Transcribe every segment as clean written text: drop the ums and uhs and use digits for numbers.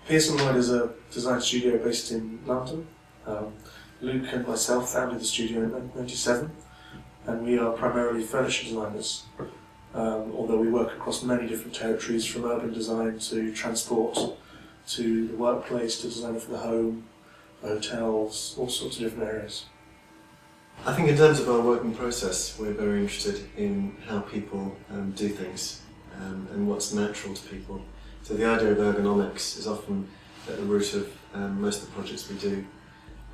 PearsonLloyd is a design studio based in London. Luke and myself founded the studio in 1997, and we are primarily furniture designers, although we work across many different territories, from urban design to transport, to the workplace, to design for the home, hotels, all sorts of different areas. I think in terms of our working process, we're very interested in how people do things and what's natural to people. So the idea of ergonomics is often at the root of most of the projects we do.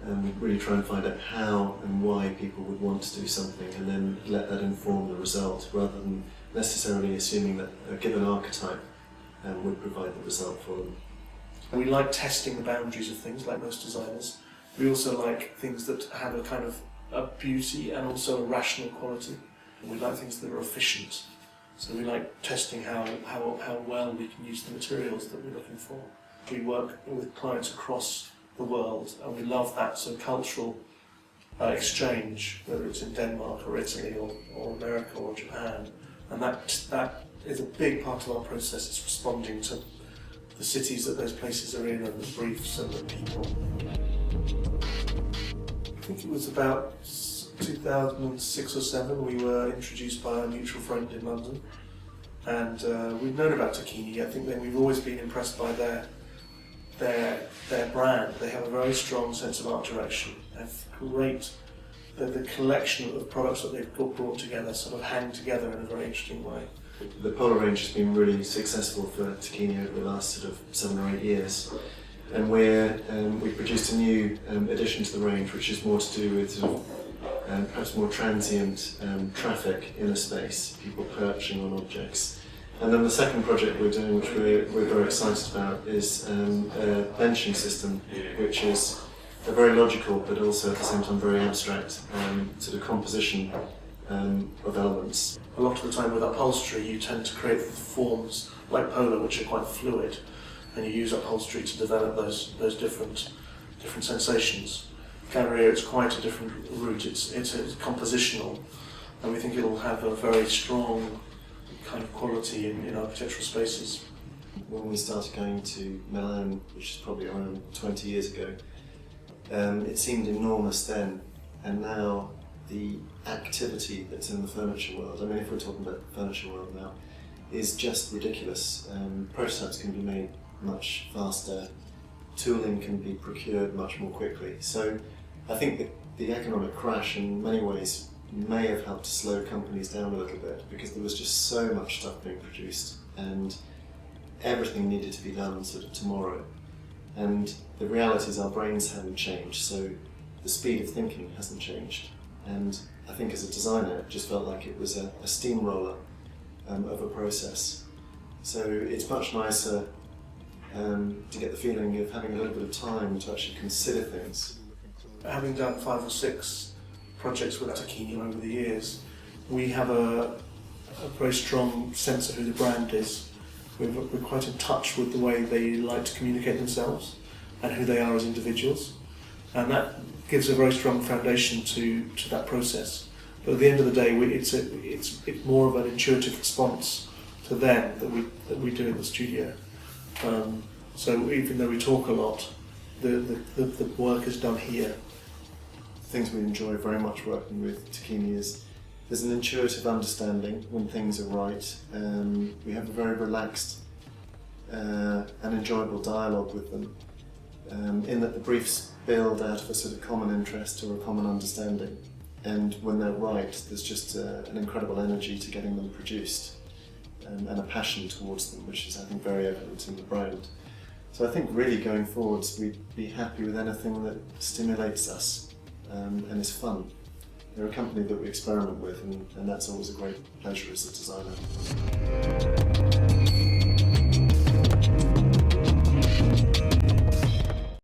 We really try and find out how and why people would want to do something, and then let that inform the result, rather than necessarily assuming that a given archetype would provide the result for them. We like testing the boundaries of things, like most designers. We also like things that have a kind of a beauty and also a rational quality. We like things that are efficient. So we like testing how well we can use the materials that we're looking for. We work with clients across the world, and we love that sort of cultural exchange, whether it's in Denmark or Italy or America or Japan. And that is a big part of our process. It's responding to the cities that those places are in, and the briefs and the people. I think it was about 2006 or 7 we were introduced by a mutual friend in London, and we've known about Tacchini. I think that we've always been impressed by their brand. They have a very strong sense of art direction. They have great, the collection of products that they've brought together sort of hang together in a very interesting way. The Polar range has been really successful for Tacchini over the last sort of 7 or 8 years, and we've produced a new addition to the range, which is more to do with sort of perhaps more transient traffic in a space, people perching on objects. And then the second project we're doing, which we're very excited about, is a benching system, which is a very logical but also at the same time very abstract sort of composition of elements. A lot of the time with upholstery you tend to create forms like Polar, which are quite fluid, and you use upholstery to develop those different sensations. Galleria, it's quite a different route. It's compositional, and we think it'll have a very strong kind of quality in architectural spaces. When we started going to Milan, which is probably around 20 years ago, it seemed enormous then, and now the activity that's in the furniture world, I mean, if we're talking about the furniture world now, is just ridiculous. Prototypes can be made much faster, tooling can be procured much more quickly. So I think that the economic crash in many ways may have helped to slow companies down a little bit, because there was just so much stuff being produced and everything needed to be done sort of tomorrow. And the reality is our brains haven't changed, so the speed of thinking hasn't changed. And I think as a designer it just felt like it was a steamroller of a process. So it's much nicer to get the feeling of having a little bit of time to actually consider things. Having done 5 or 6 projects with Tacchini over the years, we have a very strong sense of who the brand is. We're quite in touch with the way they like to communicate themselves and who they are as individuals, and that gives a very strong foundation to that process. But at the end of the day, it's more of an intuitive response to them that we do in the studio. So even though we talk a lot, the work is done here. Things we enjoy very much working with Tacchini is there's an intuitive understanding when things are right. We have a very relaxed and enjoyable dialogue with them, in that the briefs build out of a sort of common interest or a common understanding, and when they're right there's just an incredible energy to getting them produced, and a passion towards them, which is I think very evident in the brand. So I think really going forwards we'd be happy with anything that stimulates us and is fun. They're a company that we experiment with, and that's always a great pleasure as a designer.